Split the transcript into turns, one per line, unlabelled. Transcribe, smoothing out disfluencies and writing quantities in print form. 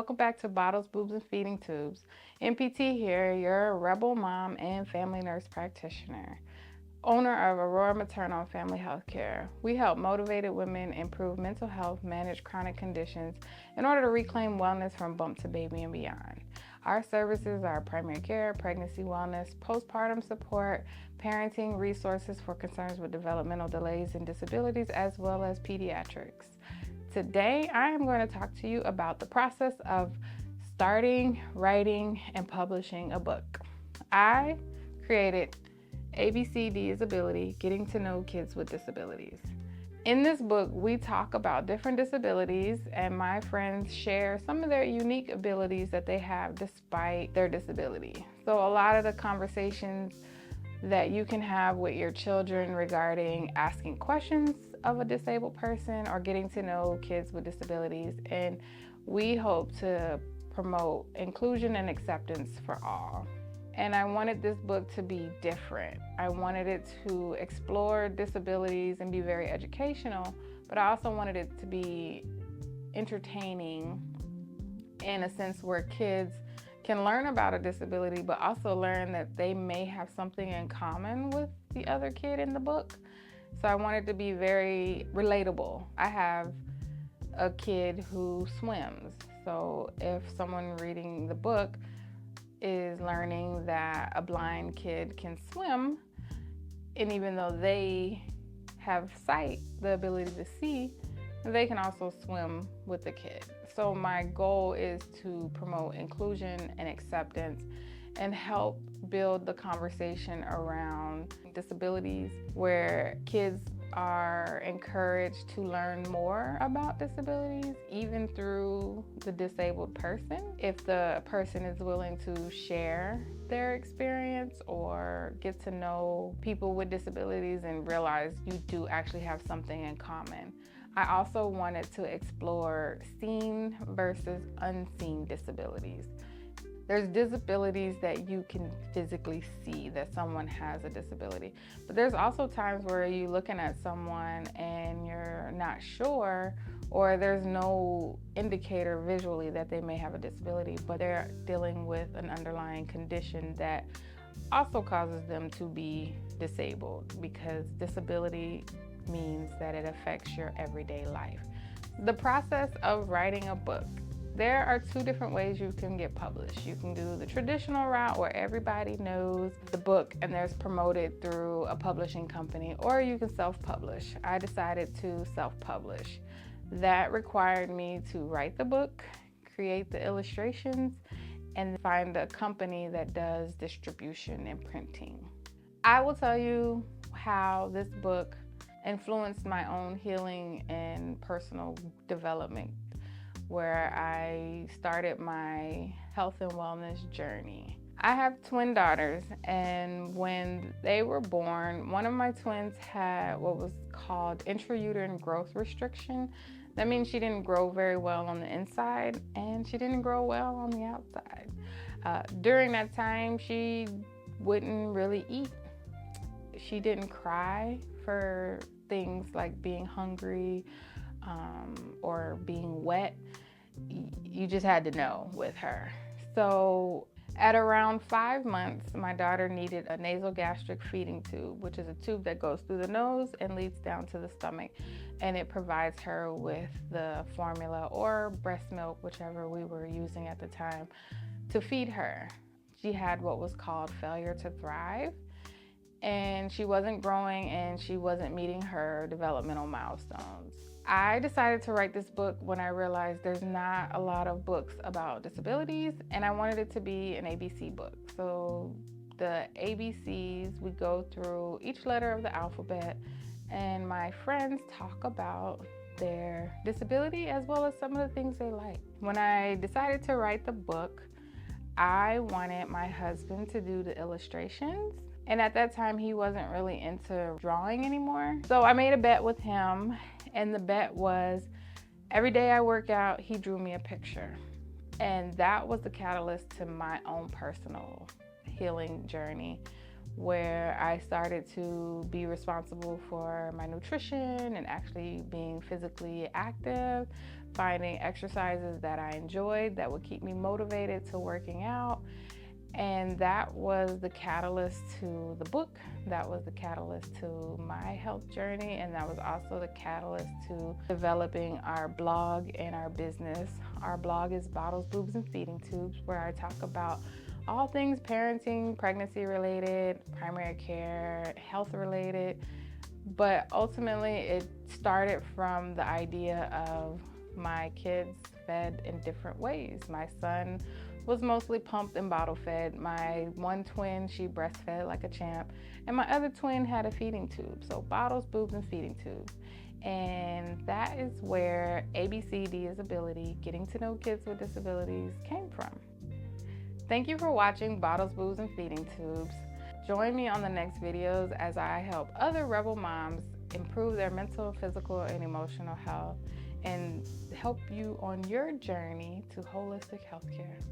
Welcome back to Bottles, Boobs, and Feeding Tubes. MPT here, your rebel mom and family nurse practitioner, owner of Aurora Maternal and Family Healthcare. We help motivated women improve mental health, manage chronic conditions in order to reclaim wellness from bump to baby and beyond. Our services are primary care, pregnancy wellness, postpartum support, parenting resources for concerns with developmental delays and disabilities, as well as pediatrics. Today, I am going to talk to you about the process of starting, writing, and publishing a book. I created ABC Disability, Getting to Know Kids with Disabilities. In this book, we talk about different disabilities, and my friends share some of their unique abilities that they have despite their disability. So a lot of the conversations that you can have with your children regarding asking questions of a disabled person or getting to know kids with disabilities. And we hope to promote inclusion and acceptance for all. And I wanted this book to be different. I wanted it to explore disabilities and be very educational, but I also wanted it to be entertaining in a sense where kids can learn about a disability, but also learn that they may have something in common with the other kid in the book. So I wanted to be very relatable. I have a kid who swims. So if someone reading the book is learning that a blind kid can swim, and even though they have sight, the ability to see, they can also swim with the kid. So my goal is to promote inclusion and acceptance and help build the conversation around disabilities, where kids are encouraged to learn more about disabilities, even through the disabled person, if the person is willing to share their experience or get to know people with disabilities and realize you do actually have something in common. I also wanted to explore seen versus unseen disabilities. There's disabilities that you can physically see that someone has a disability, but there's also times where you're looking at someone and you're not sure, or there's no indicator visually that they may have a disability, but they're dealing with an underlying condition that also causes them to be disabled, because disability means that it affects your everyday life. The process of writing a book. There are two different ways you can get published. You can do the traditional route where everybody knows the book and there's promoted through a publishing company, or you can self-publish. I decided to self-publish. That required me to write the book, create the illustrations, and find a company that does distribution and printing. I will tell you how this book influenced my own healing and personal development, where I started my health and wellness journey. I have twin daughters, and when they were born, one of my twins had what was called intrauterine growth restriction. That means she didn't grow very well on the inside, and she didn't grow well on the outside. During that time, she wouldn't really eat. She didn't cry for things like being hungry, or being wet. You just had to know with her. So at around 5 months, my daughter needed a nasogastric feeding tube, which is a tube that goes through the nose and leads down to the stomach, and it provides her with the formula or breast milk, whichever we were using at the time, to feed her. She had what was called failure to thrive, and she wasn't growing and she wasn't meeting her developmental milestones. I decided to write this book when I realized there's not a lot of books about disabilities, and I wanted it to be an ABC book. So the ABCs, we go through each letter of the alphabet, and my friends talk about their disability as well as some of the things they like. When I decided to write the book, I wanted my husband to do the illustrations. And at that time, he wasn't really into drawing anymore. So I made a bet with him, and the bet was every day I work out, he drew me a picture. And that was the catalyst to my own personal healing journey, where I started to be responsible for my nutrition and actually being physically active, finding exercises that I enjoyed that would keep me motivated to working out. And that was the catalyst to the book. That was the catalyst to my health journey. And that was also the catalyst to developing our blog and our business. Our blog is Bottles, Boobs, and Feeding Tubes, where I talk about all things parenting, pregnancy related, primary care, health related. But ultimately, it started from the idea of my kids fed in different ways. My son was mostly pumped and bottle fed. My one twin, she breastfed like a champ. And my other twin had a feeding tube. So bottles, boobs, and feeding tubes. And that is where ABCD Disability, Getting to Know Kids with Disabilities, came from. Thank you for watching Bottles, Boobs, and Feeding Tubes. Join me on the next videos as I help other rebel moms improve their mental, physical, and emotional health and help you on your journey to holistic healthcare.